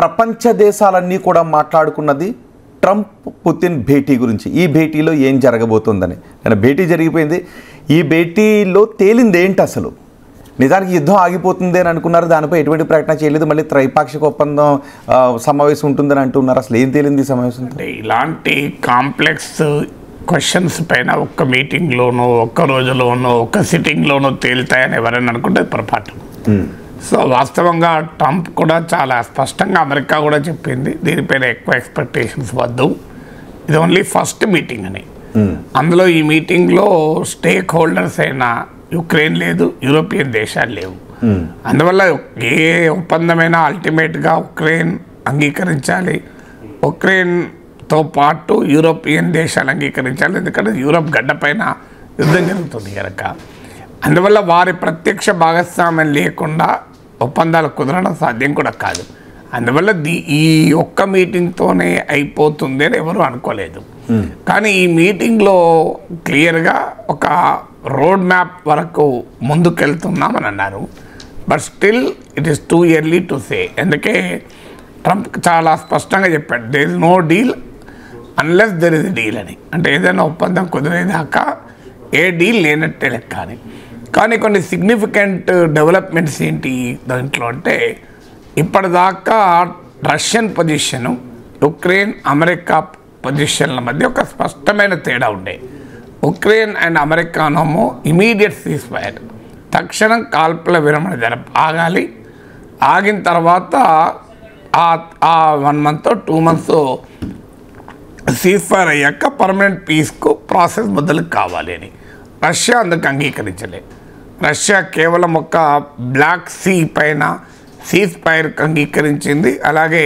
ప్రపంచ దేశాలన్నీ కూడా మాట్లాడుకున్నది ట్రంప్ పుతిన్ భేటీ గురించి. ఈ భేటీలో ఏం జరగబోతుందని. నేను భేటీ జరిగిపోయింది. ఈ భేటీలో తేలింది ఏంటి అసలు? నిజానికి యుద్ధం ఆగిపోతుంది అని అనుకున్నారు, దానిపై ఎటువంటి ప్రకటన చేయలేదు. మళ్ళీ త్రైపాక్షిక ఒప్పందం సమావేశం ఉంటుందని అంటున్నారు. అసలు ఏం తేలింది ఈ సమావేశం? ఇలాంటి కాంప్లెక్స్ క్వశ్చన్స్ పైన ఒక్క మీటింగ్లోనో, ఒక్క రోజులోనో, ఒక్క సిట్టింగ్లోనో తేలుతాయని ఎవరైనా అనుకుంటే పొరపాటు. సో వాస్తవంగా ట్రంప్ కూడా చాలా స్పష్టంగా అమెరికా కూడా చెప్పింది దీనిపైన ఎక్కువ ఎక్స్పెక్టేషన్స్ వద్దు, ఇది ఓన్లీ ఫస్ట్ మీటింగ్ అని. అందులో ఈ మీటింగ్లో స్టేక్ హోల్డర్స్ అయిన యుక్రెయిన్ లేదు, యూరోపియన్ దేశాలు లేవు. అందువల్ల ఏ ఒప్పందమైనా అల్టిమేట్గా ఉక్రెయిన్ అంగీకరించాలి, ఉక్రెయిన్తో పాటు యూరోపియన్ దేశాలు అంగీకరించాలి. ఎందుకంటే యూరోప్ గడ్డపైన యుద్ధం జరుగుతుంది కనుక. అందువల్ల వారి ప్రత్యక్ష భాగస్వామ్యం లేకుండా ఒప్పందాలు కుదరడం సాధ్యం కూడా కాదు. అందువల్ల ఈ ఒక్క మీటింగ్తోనే అయిపోతుంది అని ఎవరు అనుకోలేదు. కానీ ఈ మీటింగ్లో క్లియర్గా ఒక రోడ్ మ్యాప్ వరకు ముందుకెళ్తున్నామని అన్నారు. But still it is too early to say. ఎందుకే ట్రంప్ చాలా స్పష్టంగా చెప్పాడు, there is no deal unless there is deal అని. అంటే ఏదైనా ఒప్పందం కుదిరేదాకా ఏ డీల్ లేనట్టే లెక్క అని. కానీ కొన్ని సిగ్నిఫికెంట్ డెవలప్మెంట్స్ ఏంటి దాంట్లో అంటే, ఇప్పటిదాకా రష్యన్ పొజిషను, ఉక్రెయిన్ అమెరికా పొజిషన్ల మధ్య ఒక స్పష్టమైన తేడా ఉండే. ఉక్రెయిన్ అండ్ అమెరికానేమో ఇమీడియట్ సీజ్ ఫైర్, తక్షణం కాల్పుల విరమణ ఆగాలి, ఆగిన తర్వాత ఆ 1 month 2 months సీజ్ ఫైర్ అయ్యాక పర్మనెంట్ పీస్కు ప్రాసెస్ మొదలు కావాలి అని. రష్యా అందుకు అంగీకరించలేదు. రష్యా కేవలం ఒక బ్లాక్ సీ పైన సీజ్ ఫైర్కి అంగీకరించింది. అలాగే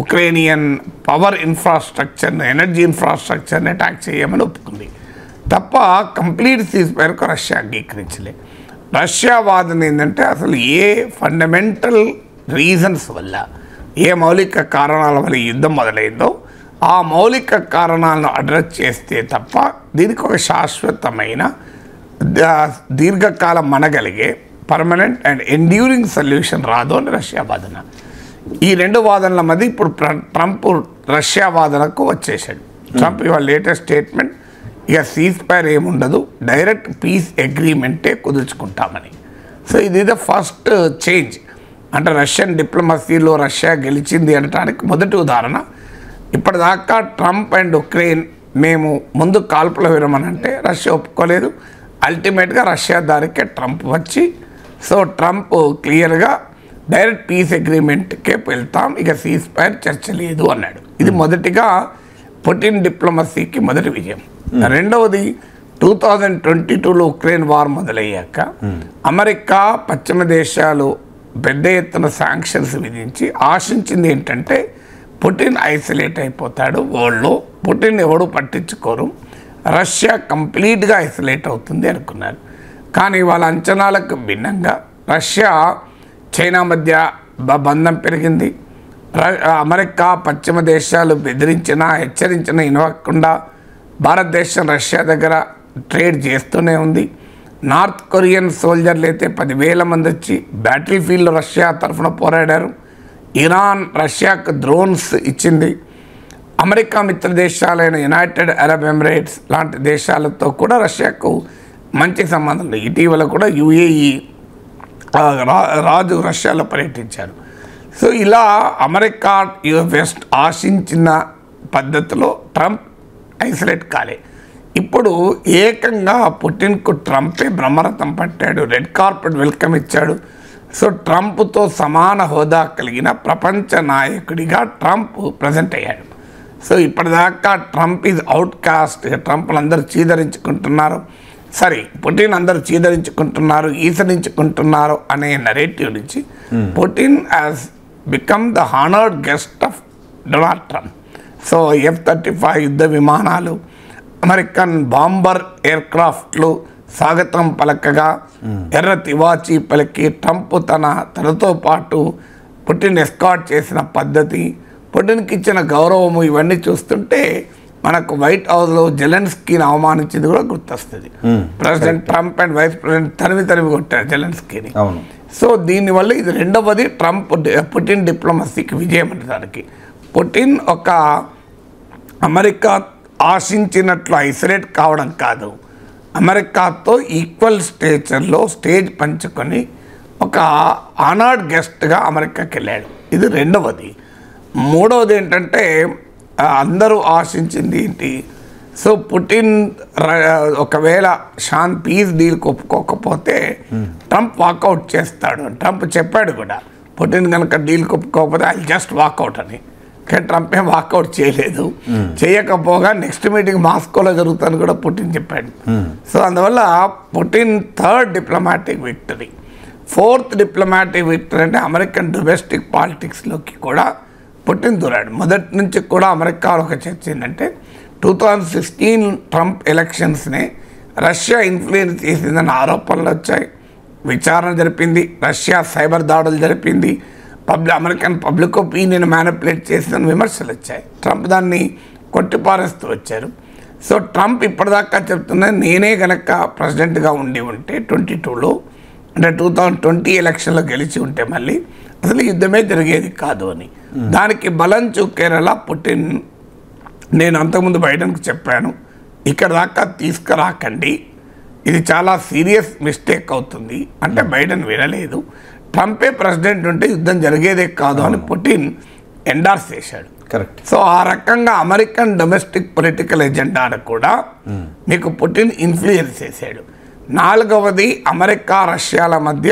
ఉక్రేనియన్ పవర్ ఇన్ఫ్రాస్ట్రక్చర్ని, ఎనర్జీ ఇన్ఫ్రాస్ట్రక్చర్ని అటాక్ చేయమని ఒప్పుకుంది తప్ప కంప్లీట్ సీజ్ ఫైర్కు రష్యా అంగీకరించలేదు. రష్యా వాదన ఏంటంటే, అసలు ఏ ఫండమెంటల్ రీజన్స్ వల్ల, ఏ మౌలిక కారణాల వల్ల యుద్ధం మొదలైందో ఆ మౌలిక కారణాలను అడ్రస్ చేస్తే తప్ప దీనికి ఒక శాశ్వతమైన దీర్ఘకాలం మనగలిగే పర్మనెంట్ అండ్ ఎండ్యూరింగ్ సొల్యూషన్ రాదు అని రష్యా వాదన. ఈ 2 వాదనల మధ్య ఇప్పుడు ట్రంప్ రష్యా వాదనకు వచ్చేసాడు. ట్రంప్ ఇవాళ లేటెస్ట్ స్టేట్మెంట్, ఇక సీజ్ ఫైర్ ఏముండదు, డైరెక్ట్ పీస్ అగ్రిమెంటే కుదుర్చుకుంటామని. సో ఇది ద ఫస్ట్ చేంజ్. అంటే రష్యన్ డిప్లొమసీలో రష్యా గెలిచింది అనడానికి మొదటి ఉదాహరణ. ఇప్పటిదాకా ట్రంప్ అండ్ ఉక్రెయిన్ మేము ముందు కాల్పుల విరమణ అంటే రష్యా ఒప్పుకోలేదు. అల్టిమేట్గా రష్యా దారికే ట్రంప్ వచ్చి, సో ట్రంప్ క్లియర్గా డైరెక్ట్ పీస్ అగ్రిమెంట్కే వెళ్తాం, ఇక సీజ్ ఫైర్ చర్చ లేదు అన్నాడు. ఇది మొదటిగా పుటిన్ డిప్లొమసీకి మొదటి విజయం. రెండవది 2022లో ఉక్రెయిన్ వార్ మొదలయ్యాక అమెరికా, పశ్చిమ దేశాలు పెద్ద ఎత్తున శాంక్షన్స్ విధించి ఆశించింది ఏంటంటే, పుటిన్ ఐసోలేట్ అయిపోతాడు వరల్డ్లో, పుటిన్ ఎవడు పట్టించుకోరు, రష్యా కంప్లీట్గా ఐసోలేట్ అవుతుంది అనుకున్నారు. కానీ వాళ్ళ అంచనాలకు భిన్నంగా రష్యా చైనా మధ్య బంధం పెరిగింది. అమెరికా, పశ్చిమ దేశాలు బెదిరించినా హెచ్చరించినా వినకుండా భారతదేశం రష్యా దగ్గర ట్రేడ్ చేస్తూనే ఉంది. నార్త్ కొరియన్ సోల్జర్లు అయితే 10,000 మంది వచ్చి బ్యాటిల్ ఫీల్డ్లో రష్యా తరఫున పోరాడారు. ఇరాన్ రష్యాకు డ్రోన్స్ ఇచ్చింది. అమెరికా మిత్ర దేశాలైన యునైటెడ్ అరబ్ ఎమిరేట్స్ లాంటి దేశాలతో కూడా రష్యాకు మంచి సంబంధాలు. ఇటీవల కూడా UAE రాజు రష్యాలో పర్యటించారు. సో ఇలా అమెరికా వెస్ట్ ఆశించిన పద్ధతిలో ట్రంప్ ఐసోలేట్ కాలే. ఇప్పుడు ఏకంగా పుటిన్కు ట్రంపే బ్రహ్మరథం పట్టాడు, రెడ్ కార్పెట్ వెల్కమ్ ఇచ్చాడు. సో ట్రంప్తో సమాన హోదా కలిగిన ప్రపంచ నాయకుడిగా ట్రంప్ ప్రజెంట్ అయ్యాడు. సో ఇప్పటిదాకా ట్రంప్ ఈజ్ అవుట్ కాస్ట్, ట్రంప్ను అందరూ చీదరించుకుంటున్నారు, సరే పుటిన్ అందరూ చీదరించుకుంటున్నారు, ఈసరించుకుంటున్నారు అనే నరేటివ్ నుంచి Putin has become the honoured guest of Donald Trump. So F-35 యుద్ధ విమానాలు, అమెరికన్ బాంబర్ ఎయిర్క్రాఫ్ట్లు స్వాగతం పలకగా ఎర్ర తివాచీ పలికి ట్రంప్ తనతో పాటు పుటిన్ ఎస్కాట్ చేసిన పద్ధతి, పుటిన్కి ఇచ్చిన గౌరవము, ఇవన్నీ చూస్తుంటే మనకు వైట్ హౌస్లో జెలెన్స్కీని అవమానించింది కూడా గుర్తొస్తుంది. President Trump and vice president తరిమి కొట్టారు జెలెన్స్కీని. సో దీనివల్ల ఇది రెండవది పుటిన్ డిప్లొమసీకి విజయం అనడానికి. పుటిన్ ఒక అమెరికా ఆశించినట్లు ఐసోలేట్ కావడం కాదు, అమెరికాతో ఈక్వల్ స్టేచర్లో స్టేజ్ పంచుకొని ఒక ఆనర్డ్ గెస్ట్గా అమెరికాకి వెళ్ళాడు. ఇది రెండవది. మూడవది ఏంటంటే అందరూ ఆశించింది ఏంటి, సో పుటిన్ ఒకవేళ పీస్ డీల్ ఒప్పుకోకపోతే ట్రంప్ వాకౌట్ చేస్తాడు. ట్రంప్ చెప్పాడు కూడా, పుటిన్ కనుక డీల్ ఒప్పుకోకపోతే ఐ జస్ట్ వాకౌట్ అని. కానీ ట్రంప్ ఏం వాకౌట్ చేయలేదు. చేయకపోగా నెక్స్ట్ మీటింగ్ మాస్కోలో జరుగుతుందని కూడా పుటిన్ చెప్పాడు. సో అందువల్ల Putin third diplomatic victory. Fourth diplomatic victory అంటే అమెరికన్ డొమెస్టిక్ పాలిటిక్స్లోకి కూడా పుటిన్ దూరాడు. మొదటి నుంచి కూడా అమెరికాలో ఒక చర్చ ఏంటంటే 2016 ట్రంప్ ఎలక్షన్స్నే రష్యా ఇన్ఫ్లుయెన్స్ చేసిందన్న ఆరోపణలు వచ్చాయి. విచారణ జరిపింది, రష్యా సైబర్ దాడులు జరిపింది, అమెరికన్ పబ్లిక్ ఒపీనియన్ మ్యానిపులేట్ చేసిందని విమర్శలు వచ్చాయి. ట్రంప్ దాన్ని కొట్టిపారేస్తూ వచ్చారు. సో ట్రంప్ ఇప్పటిదాకా చెప్తున్నది, నేనే కనుక ప్రెసిడెంట్గా ఉంటే 22లో అంటే 2020 ఎలక్షన్లో గెలిచి ఉంటే మళ్ళీ అసలు యుద్ధమే జరిగేది కాదు అని. దానికి బలం చూకేలా పుటిన్, నేను అంతకుముందు బైడెన్కి చెప్పాను, ఇక్కడ దాకా తీసుకురాకండి, ఇది చాలా సీరియస్ మిస్టేక్ అవుతుంది అంటే బైడెన్ వినలేదు. ట్రంపే ప్రెసిడెంట్ ఉంటే యుద్ధం జరిగేదే కాదు అని పుటిన్ ఎండార్స్ చేశాడు. కరెక్ట్. సో ఆ రకంగా అమెరికన్ డొమెస్టిక్ పొలిటికల్ ఎజెండాను కూడా మీకు పుటిన్ ఇన్ఫ్లుయెన్స్ చేశాడు. నాలుగవది, అమెరికా రష్యాల మధ్య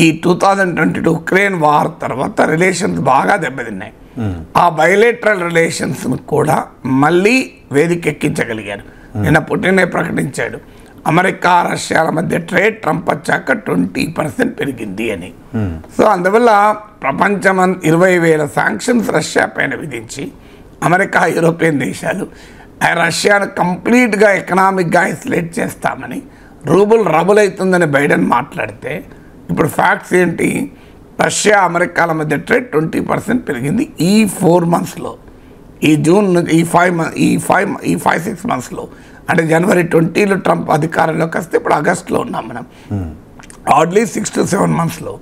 ఈ 2022 ఉక్రెయిన్ వార్ తర్వాత రిలేషన్స్ బాగా దెబ్బతిన్నాయి. ఆ బయలేటరల్ రిలేషన్స్ను కూడా మళ్ళీ వేదికెక్కించగలిగారు. నిన్న పుటినే ప్రకటించాడు, అమెరికా రష్యాల మధ్య ట్రేడ్ ట్రంప్ వచ్చాక 20% పెరిగింది అని. సో అందువల్ల ప్రపంచం 20,000 శాంక్షన్స్ రష్యా పైన విధించి అమెరికా, యూరోపియన్ దేశాలు రష్యాను కంప్లీట్గా ఎకనామిక్గా ఐసోలేట్ చేస్తామని, రూబుల్ రబుల్ అవుతుందని బైడెన్ మాట్లాడితే ఇప్పుడు ఫ్యాక్ట్స్ ఏంటి, రష్యా అమెరికాల మధ్య ట్రేడ్ 20% పెరిగింది ఈ 4 monthsలో. ఈ జూన్ ఈ 5-6 monthsలో, అంటే జనవరి 20లో ట్రంప్ అధికారంలోకి వస్తే ఇప్పుడు ఆగస్టులో ఉన్నాం మనం, హార్డ్లీ 6 to 7 monthsలో.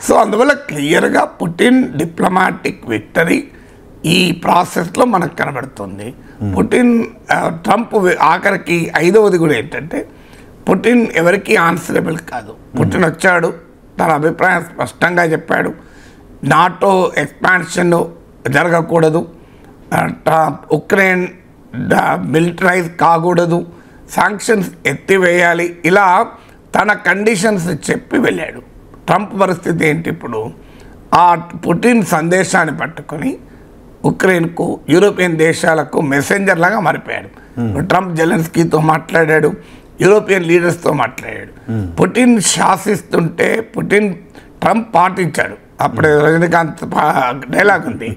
సో అందువల్ల క్లియర్గా పుటిన్ డిప్లొమాటిక్ విక్టరీ ఈ ప్రాసెస్లో మనకు కనబడుతుంది. పుటిన్ ట్రంప్ ఆఖరికి ఐదవది కూడా ఏంటంటే, పుటిన్ ఎవరికి ఆన్సరబుల్ కాదు. పుటిన్ వచ్చాడు, తన అభిప్రాయం స్పష్టంగా చెప్పాడు, నాటో ఎక్స్పాన్షన్ జరగకూడదు, ఉక్రెయిన్ మిలిటరైజ్ కాకూడదు, శాంక్షన్స్ ఎత్తివేయాలి, ఇలా తన కండిషన్స్ చెప్పి వెళ్ళాడు. ట్రంప్ పరిస్థితి ఏంటి ఇప్పుడు, ఆ పుటిన్ సందేశాన్ని పట్టుకొని ఉక్రెయిన్కు, యూరోపియన్ దేశాలకు మెసెంజర్ లాగా మారిపోయాడు. ట్రంప్ జెలెన్స్కీతో మాట్లాడాడు, యూరోపియన్ లీడర్స్తో మాట్లాడాడు. పుటిన్ శాసిస్తుంటే ట్రంప్ పాటించాడు. అప్పుడే రజనీకాంత్ డైలాగ్ ఉంది,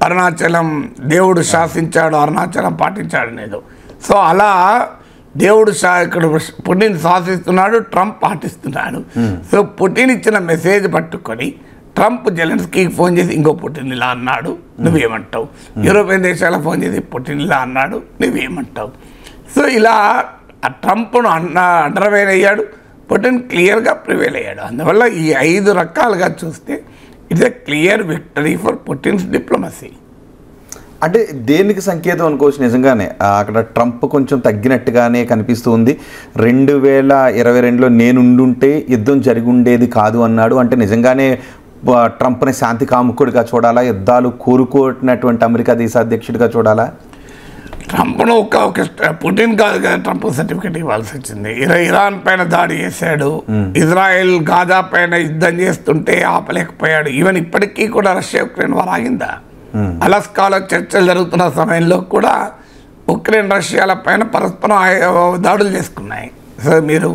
అరుణాచలం దేవుడు శాసించాడు, అరుణాచలం పాటించాడు అనేది. సో అలా దేవుడు ఇక్కడ పుటిన్ శాసిస్తున్నాడు, ట్రంప్ పాటిస్తున్నాడు. సో పుటిన్ ఇచ్చిన మెసేజ్ పట్టుకొని ట్రంప్ జెలెన్స్కీకి ఫోన్ చేసి, ఇంకో పుటిన్ ఇలా అన్నాడు నువ్వేమంటావు, యూరోపియన్ దేశాలకు ఫోన్ చేసి పుటిన్ ఇలా అన్నాడు నువ్వేమంటావు. సో ఇలా ట్రంప్ను అండర్వైన్ అయ్యాడు, పుటిన్ క్లియర్గా ప్రివేల్ అయ్యాడు. అందువల్ల ఈ 5 రకాలుగా చూస్తే it's a clear victory for Putin's diplomacy. అంటే దేనికి సంకేతం అనుకోవచ్చు నిజంగానే, అక్కడ ట్రంప్ కొంచెం తగ్గినట్టుగానే కనిపిస్తుంది. 2022లో నేనుండుంటే యుద్ధం జరిగి ఉండేది కాదు అన్నాడు. అంటే నిజంగానే ట్రంప్ని శాంతి కాముకుడిగా చూడాలా, యుద్ధాలు కోరుకోనటువంటి అమెరికా దేశాధ్యక్షుడిగా చూడాలా? ట్రంప్ను ఒక పుటిన్ కాదు కదా ట్రంప్ సర్టిఫికెట్ ఇవ్వాల్సి వచ్చింది. ఇరాన్ పైన దాడి చేశాడు, ఇజ్రాయెల్ గాజా పైన యుద్ధం చేస్తుంటే ఆపలేకపోయాడు. ఈవెన్ ఇప్పటికీ కూడా రష్యా ఉక్రెయిన్ వారు ఆగిందా? అలాస్కాలో చర్చలు జరుగుతున్న సమయంలో కూడా ఉక్రెయిన్ రష్యాల పైన పరస్పరం దాడులు చేసుకున్నాయి. సో మీరు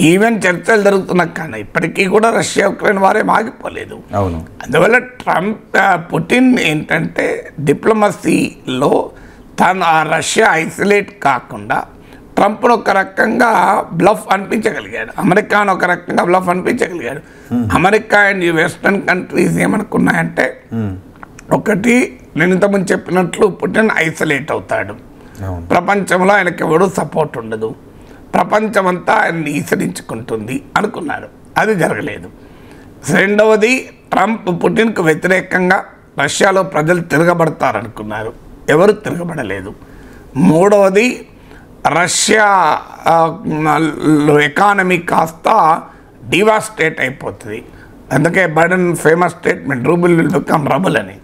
ఈవెన్ చర్చలు జరుగుతున్నా కానీ ఇప్పటికీ కూడా రష్యా ఉక్రెయిన్ వారేం ఆగిపోలేదు. అవును. అందువల్ల పుటిన్ ఏంటంటే డిప్లొమసీలో తను రష్యా ఐసోలేట్ కాకుండా ట్రంప్ను ఒక రకంగా బ్లఫ్ అనిపించగలిగాడు, అమెరికాను ఒక రకంగా బ్లఫ్ అనిపించగలిగాడు. అమెరికా అండ్ వెస్టర్న్ కంట్రీస్ ఏమనుకున్నాయంటే, ఒకటి నేను ఇంతకుముందు చెప్పినట్లు పుటిన్ ఐసోలేట్ అవుతాడు, ప్రపంచంలో ఆయనకి ఎవడూ సపోర్ట్ ఉండదు, ప్రపంచమంతా ఆయన్ని ఈసరించుకుంటుంది అనుకున్నారు. అది జరగలేదు. రెండవది ట్రంప్ పుటిన్కు వ్యతిరేకంగా రష్యాలో ప్రజలు తిరగబడతారనుకున్నారు, ఎవరు తిరగబడలేదు. మూడవది రష్యా ఎకానమీ కాస్త డివాస్టేట్ అయిపోతుంది. అందుకే Biden famous statement rouble will become rubble అని.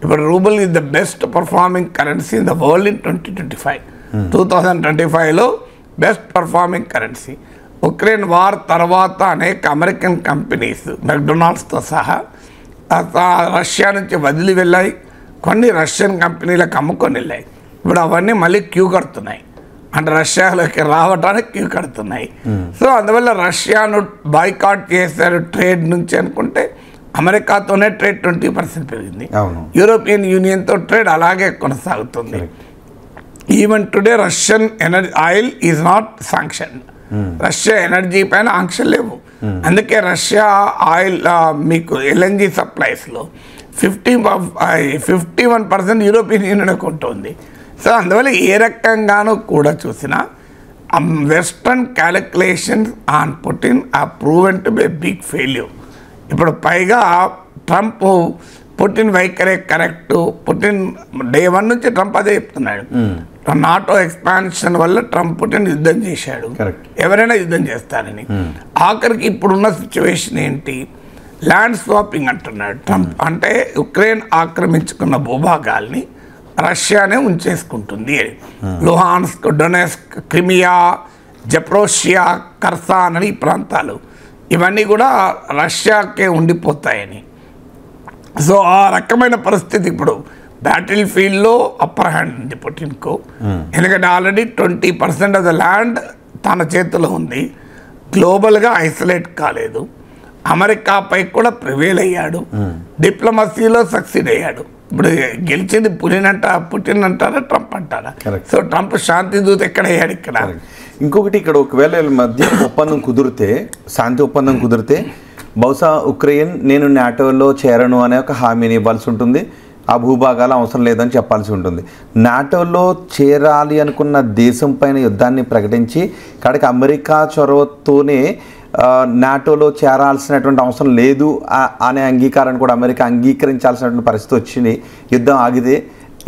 ఇప్పుడు rouble is the best performing currency in the world in 2025. 2025లో best performing currency. Ukraine war తర్వాత అనేక అమెరికన్ కంపెనీస్ మెక్డొనాల్డ్స్తో సహా రష్యా నుంచి వదిలి వెళ్ళాయి, కొన్ని రష్యన్ కంపెనీలకు అమ్ముకొని వెళ్ళాయి. ఇప్పుడు అవన్నీ మళ్ళీ క్యూ కడుతున్నాయి, అంటే రష్యాలోకి రావడానికి క్యూ కడుతున్నాయి. సో అందువల్ల రష్యాను బాయ్కాట్ చేశారు ట్రేడ్ నుంచి అనుకుంటే అమెరికాతోనే ట్రేడ్ 20% పెరిగింది. యూరోపియన్ యూనియన్తో ట్రేడ్ అలాగే కొనసాగుతుంది. Even today Russian oil is not sanction. Russia energy పైన ఆంక్షలు లేవు. అందుకే రష్యా ఆయిల్ మీకు ఎల్ఎన్జీ సప్లైస్లో 51% యూరోపియన్ యూనియన్కి ఉంటుంది. సో అందువల్ల ఏ రకంగానూ కూడా చూసినా western calculations on Putin are proven to be big failure. ఇప్పుడు పైగా ట్రంప్ పుటిన్ వైఖరే కరెక్టు. పుటిన్ డే 1 నుంచి ట్రంప్ అదే చెప్తున్నాడు. నాటో ఎక్స్పాన్షన్ వల్ల ట్రంప్ పుటిన్ యుద్ధం చేశాడు, ఎవరైనా యుద్ధం చేస్తారని. ఆఖరికి ఇప్పుడున్న సిచ్యువేషన్ ఏంటి, ల్యాండ్ స్వాపింగ్ అంటున్నాడు ట్రంప్. అంటే Ukraine ఆక్రమించుకున్న భూభాగాల్ని రష్యానే ఉంచేసుకుంటుంది. Luhansk, Donetsk, Crimea, జప్రోషియా, Karsan అని ఈ ప్రాంతాలు ఇవన్నీ కూడా రష్యాకే ఉండిపోతాయని. సో ఆ రకమైన పరిస్థితి ఇప్పుడు బ్యాటిల్ ఫీల్డ్లో అప్పర్ హ్యాండ్ ఉంది పుటిన్కు. ఎందుకంటే ఆల్రెడీ 20% ఆఫ్ ద ల్యాండ్ తన చేతిలో ఉంది. గ్లోబల్గా ఐసోలేట్ కాలేదు. అమెరికాపై కూడా ప్రివేల్ అయ్యాడు. డిప్లొమసీలో సక్సీడ్ అయ్యాడు. ఇప్పుడు గెలిచింది పుటిన్ అంటారా ట్రంప్ అంటారా? సో ట్రంప్ శాంతి దూత ఎక్కడ అయ్యాడు ఇక్కడ. ఇంకొకటి ఇక్కడ ఒకవేళ మధ్య ఒప్పందం కుదిరితే, శాంతి ఒప్పందం కుదిరితే బహుశా ఉక్రెయిన్ నేను నాటోలో చేరను అనే ఒక హామీని ఇవ్వాల్సి ఉంటుంది. ఆ భూభాగాలు అవసరం లేదని చెప్పాల్సి ఉంటుంది. నాటోలో చేరాలి అనుకున్న దేశం పైన యుద్ధాన్ని ప్రకటించి కాడికి అమెరికా చొరవతోనే నాటోలో చేరాల్సినటువంటి అవసరం లేదు అనే అంగీకారాన్ని కూడా అమెరికా అంగీకరించాల్సినటువంటి పరిస్థితి వచ్చింది. యుద్ధం ఆగితే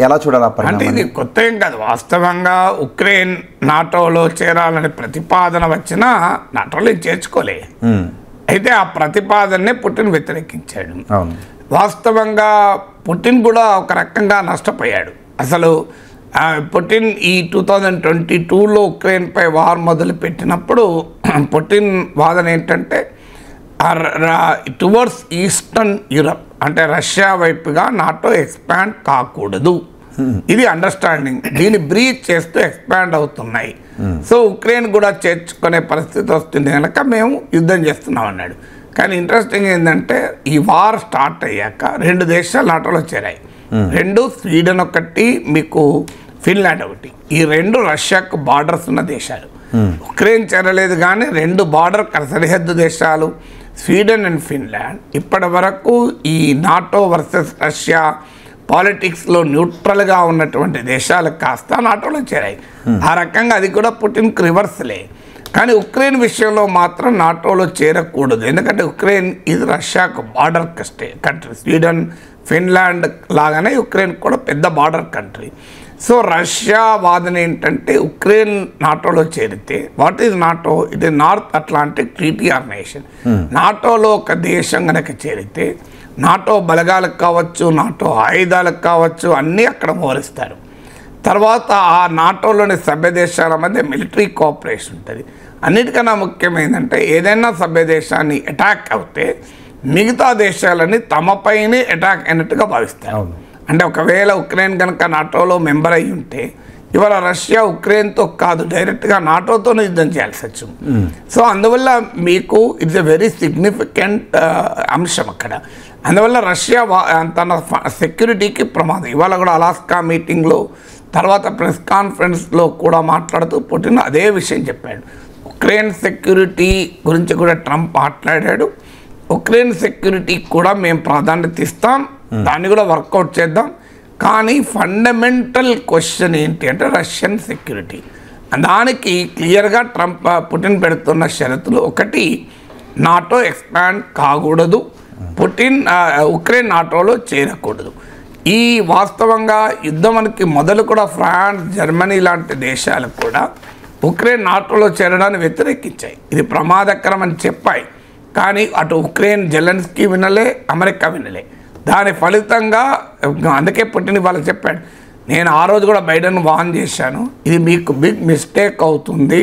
ఎలా చూడాలి? అంటే ఇది కొత్త ఏం కాదు. వాస్తవంగా ఉక్రెయిన్ నాటోలో చేరాలని ప్రతిపాదన వచ్చినా నాటోలో చేర్చుకోలే. అయితే ఆ ప్రతిపాదననే పుటిన్ వ్యతిరేకించాడు. వాస్తవంగా పుటిన్ కూడా ఒక రకంగా నష్టపోయాడు. అసలు పుటిన్ ఈ 2022లో ఉక్రెయిన్పై వార్ మొదలు పెట్టినప్పుడు పుటిన్ వాదన ఏంటంటే టువర్డ్స్ ఈస్టర్న్ యూరప్ అంటే రష్యా వైపుగా నాటో ఎక్స్పాండ్ కాకూడదు, ఇది అండర్స్టాండింగ్. దీన్ని బ్రీచ్ చేస్తూ ఎక్స్పాండ్ అవుతున్నాయి. సో ఉక్రెయిన్ కూడా చేర్చుకునే పరిస్థితి వస్తుంది కనుక మేము యుద్ధం చేస్తున్నాం అన్నాడు. కానీ ఇంట్రెస్టింగ్ ఏంటంటే ఈ వార్ స్టార్ట్ అయ్యాక 2 దేశాలు నాటోలో చేరాయి. 2 స్వీడన్ ఒకటి, మీకు ఫిన్లాండ్ ఒకటి. ఈ 2 రష్యాకు బార్డర్స్ ఉన్న దేశాలు. ఉక్రెయిన్ చేరలేదు కానీ 2 బార్డర్ సరిహద్దు దేశాలు స్వీడన్ అండ్ ఫిన్లాండ్ ఇప్పటి వరకు ఈ నాటో వర్సెస్ రష్యా పాలిటిక్స్లో న్యూట్రల్గా ఉన్నటువంటి దేశాలు కాస్త నాటోలో చేరాయి. ఆ రకంగా అది కూడా పుటిన్కి రివర్స్లే. కానీ ఉక్రెయిన్ విషయంలో మాత్రం నాటోలో చేరకూడదు. ఎందుకంటే ఉక్రెయిన్ ఇది రష్యాకు బార్డర్ కంట్రీ. స్వీడన్ ఫిన్లాండ్ లాగానే ఉక్రెయిన్ కూడా పెద్ద బార్డర్ కంట్రీ. సో రష్యా వాదన ఏంటంటే ఉక్రెయిన్ నాటోలో చేరితే, what is NATO? It is North Atlantic Treaty Organisation. నాటోలో ఒక దేశం కనుక చేరితే నాటో బలగాలకు కావచ్చు, నాటో ఆయుధాలకు కావచ్చు, అన్నీ అక్కడ మోహరిస్తారు. తర్వాత ఆ నాటోలోని సభ్య దేశాల మధ్య మిలిటరీ కోఆపరేషన్ ఉంటుంది. అన్నిటికన్నా ముఖ్యమైనదంటే ఏదైనా సభ్య దేశాన్ని అటాక్ అవుతే మిగతా దేశాలని తమపైనే అటాక్ అయినట్టుగా భావిస్తారు. అంటే ఒకవేళ ఉక్రెయిన్ కనుక నాటోలో మెంబర్ అయి ఉంటే ఇవాళ రష్యా ఉక్రెయిన్తో కాదు, డైరెక్ట్గా నాటోతోనే యుద్ధం చేయాల్సి వచ్చింది. సో అందువల్ల మీకు ఇట్స్ ఎ వెరీ సిగ్నిఫికెంట్ అంశం అక్కడ. అందువల్ల రష్యా తన సెక్యూరిటీకి ప్రమాదం. ఇవాళ కూడా అలాస్కా మీటింగ్లో తర్వాత ప్రెస్ కాన్ఫరెన్స్లో కూడా మాట్లాడుతూ పుటిన్ అదే విషయం చెప్పాడు. ఉక్రెయిన్ సెక్యూరిటీ గురించి కూడా ట్రంప్ మాట్లాడాడు. ఉక్రెయిన్ సెక్యూరిటీకి కూడా మేము ప్రాధాన్యత ఇస్తాం, దాన్ని కూడా వర్కౌట్ చేద్దాం. కానీ ఫండమెంటల్ క్వశ్చన్ ఏంటి అంటే రష్యన్ సెక్యూరిటీ. దానికి క్లియర్గా పుటిన్ పెడుతున్న షరతులు ఒకటి, నాటో ఎక్స్పాండ్ కాకూడదు, పుటిన్ ఉక్రెయిన్ నాటోలో చేరకూడదు. ఈ వాస్తవంగా యుద్ధంకి మొదలు కూడా ఫ్రాన్స్, జర్మనీ లాంటి దేశాలు కూడా ఉక్రెయిన్ నాటోలో చేరడాన్ని వ్యతిరేకించాయి. ఇది ప్రమాదకరం అని చెప్పాయి. కానీ అటు ఉక్రెయిన్ జెలెన్స్కీ వినలే, అమెరికా వినలే. దాని ఫలితంగా అందుకే పుటిన్ వాళ్ళు చెప్పాడు, నేను ఆ రోజు కూడా బైడెన్ వార్న్ చేశాను, ఇది మీకు బిగ్ మిస్టేక్ అవుతుంది,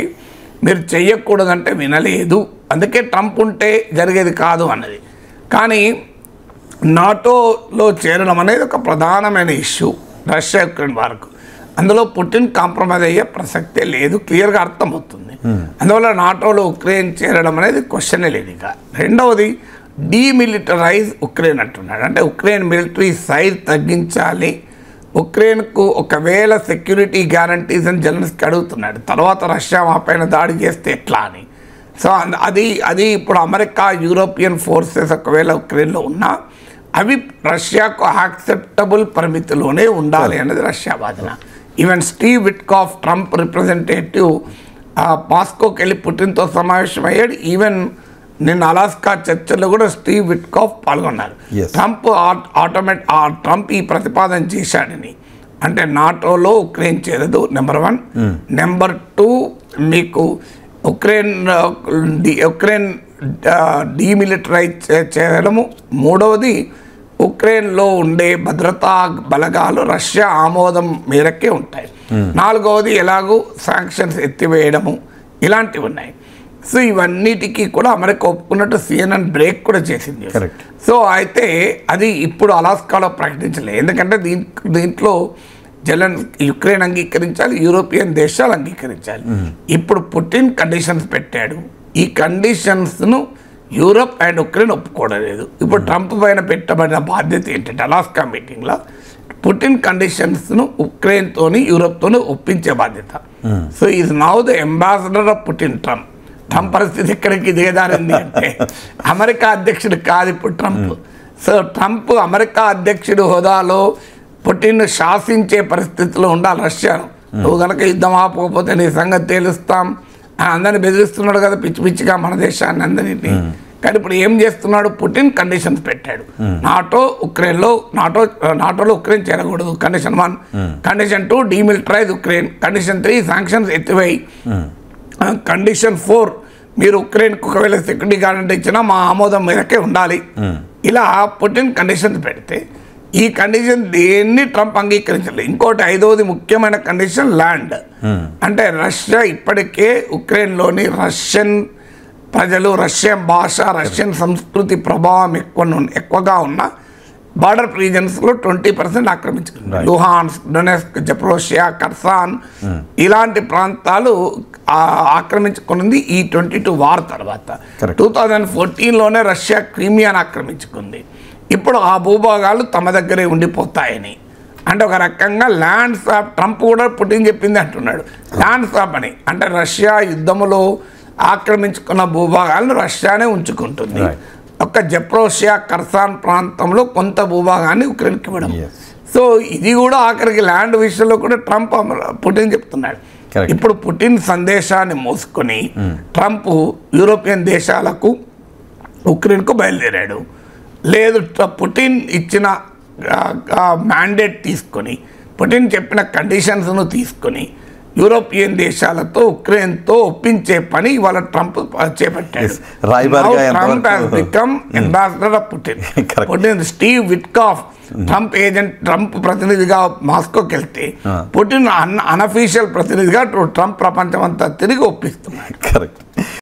మీరు చెయ్యకూడదంటే వినలేదు, అందుకే ట్రంప్ ఉంటే జరిగేది కాదు అన్నది. కానీ నాటోలో చేరడం అనేది ఒక ప్రధానమైన ఇష్యూ రష్యా యుక్రెయిన్ వరకు. అందులో పుటిన్ కాంప్రమైజ్ అయ్యే ప్రసక్తే లేదు, క్లియర్గా అర్థమవుతుంది. అందువల్ల నాటోలో ఉక్రెయిన్ చేరడం అనేది క్వశ్చనే లేదు. ఇక రెండవది డీమిలిటరైజ్ ఉక్రెయిన్ అంటున్నాడు. అంటే ఉక్రెయిన్ మిలిటరీ సైజ్ తగ్గించాలి, ఉక్రెయిన్కు ఒకవేళ సెక్యూరిటీ గ్యారంటీస్ అని జెలెన్స్కీ అడుగుతున్నాడు, తర్వాత రష్యా మా పైన దాడి చేస్తే ఎట్లా అని. సో అది ఇప్పుడు అమెరికా, యూరోపియన్ ఫోర్సెస్ ఒకవేళ ఉక్రెయిన్లో ఉన్నా అవి రష్యాకు యాక్సెప్టబుల్ పరిమితిలోనే ఉండాలి అనేది రష్యా వాదన. Even Steve Witkoff, Trump representative, మాస్కోకి వెళ్ళి పుటిన్తో సమావేశం అయ్యాడు. ఈవెన్ నిన్న అలాస్కా చర్చల్లో కూడా స్టీవ్ విట్కాఫ్ పాల్గొన్నారు. ట్రంప్ ఈ ప్రతిపాదన చేశాడని. అంటే నాటోలో ఉక్రెయిన్ చేరదు, నెంబర్ 1. నెంబర్ 2, మీకు ఉక్రెయిన్ డీమిలిటరైజ్ చేయడము. మూడవది, ఉక్రెయిన్లో ఉండే భద్రతా బలగాలు రష్యా ఆమోదం మేరకే ఉంటాయి. నాలుగవది, ఎలాగూ శాంక్షన్స్ ఎత్తివేయడము, ఇలాంటివి ఉన్నాయి. సో ఇవన్నిటికీ కూడా అమెరికా ఒప్పుకున్నట్టు CNN బ్రేక్ కూడా చేసింది. సో అయితే అది ఇప్పుడు అలాస్కాలో ప్రకటించలేదు, ఎందుకంటే దీంట్లో యుక్రెయిన్ అంగీకరించాలి, యూరోపియన్ దేశాలు అంగీకరించాలి. ఇప్పుడు పుటిన్ కండిషన్స్ పెట్టాడు. ఈ కండిషన్స్ను యూరోప్ అండ్ ఉక్రెయిన్ ఒప్పుకోవలేదు. ఇప్పుడు ట్రంప్ పైన పెట్టబడిన బాధ్యత ఏంటంటే అలాస్కా మీటింగ్లో పుటిన్ కండిషన్స్ను ఉక్రెయిన్తోని, యూరోప్తోని ఒప్పించే బాధ్యత. So is now the ambassador of Putin. Trump పరిస్థితి ఎక్కడికి దిగజారింది అంటే అమెరికా అధ్యక్షుడు కాదు ఇప్పుడు ట్రంప్. సో ట్రంప్ అమెరికా అధ్యక్షుడు హోదాలో పుటిన్ను శాసించే పరిస్థితిలో ఉండాలి రష్యాను. నువ్వు కనుక యుద్ధం ఆపకపోతే నీ సంగతి తేలుస్తాం అని అందరిని బెదిరిస్తున్నాడు కదా, పిచ్చి పిచ్చిగా మన దేశాన్ని అందరినీ. కానీ ఇప్పుడు ఏం చేస్తున్నాడు, పుటిన్ కండిషన్స్ పెట్టాడు. నాటోలో ఉక్రెయిన్ చేరకూడదు, condition 1. Condition 2, demilitarise Ukraine. Condition 3, sanctions ఎత్తివేయి. కండిషన్ 4, మీరు ఉక్రెయిన్కి ఒకవేళ సెక్యూరిటీ గ్యారంటీ ఇచ్చినా మా ఆమోదం మేరకే ఉండాలి. ఇలా పుటిన్ కండిషన్స్ పెడితే ఈ కండిషన్ దేన్ని ట్రంప్ అంగీకరించలేదు. ఇంకోటి 5వది ముఖ్యమైన కండిషన్ ల్యాండ్. అంటే రష్యా ఇప్పటికే ఉక్రెయిన్లోని రష్యన్ ప్రజలు, రష్యన్ భాష, రష్యన్ సంస్కృతి ప్రభావం ఎక్కువగా ఉన్న బార్డర్ రీజన్స్లో 20% ఆక్రమించుకుంది. లుహాన్స్క్, డొనెట్స్క్, జపోరోషియా, కర్సాన్ ఇలాంటి ప్రాంతాలు ఆక్రమించుకున్నది ఈ 22 వార్ తర్వాత. 2014లోనే రష్యా క్రీమియాను ఆక్రమించుకుంది. ఇప్పుడు ఆ భూభాగాలు తమ దగ్గరే ఉండిపోతాయని, అంటే ఒక రకంగా ల్యాండ్ స్వాప్. ట్రంప్ కూడా పుటిన్ చెప్పింది అంటున్నాడు, ల్యాండ్ స్వాప్ అని. అంటే రష్యా యుద్ధములో ఆక్రమించుకున్న భూభాగాలను రష్యానే ఉంచుకుంటుంది. ఒక జపోరోషియా, కర్సాన్ ప్రాంతంలో కొంత భూభాగాన్ని ఉక్రెయిన్కి ఇవ్వడం. సో ఇది కూడా ఆఖరికి ల్యాండ్ విషయంలో కూడా ట్రంప్, పుటిన్ చెప్తున్నాడు. ఇప్పుడు పుటిన్ సందేశాన్ని మోసుకొని ట్రంప్ యూరోపియన్ దేశాలకు, ఉక్రెయిన్కు బయలుదేరాడు. లేదు, పుటిన్ ఇచ్చిన మ్యాండేట్ తీసుకొని, పుటిన్ చెప్పిన కండిషన్స్ను తీసుకొని యూరోపియన్ దేశాలతో, ఉక్రెయిన్తో ఒప్పించే పని ఇవాళ ట్రంప్ చేపట్టాడు. Trump has become ambassador of Putin. Steve Witkoff Trump agent, Trump ప్రతినిధిగా మాస్కోకి వెళ్తే పుటిన్ అన్అఫీషియల్ ప్రతినిధిగా ట్రంప్ ప్రపంచం అంతా తిరిగి ఒప్పిస్తున్నాడు.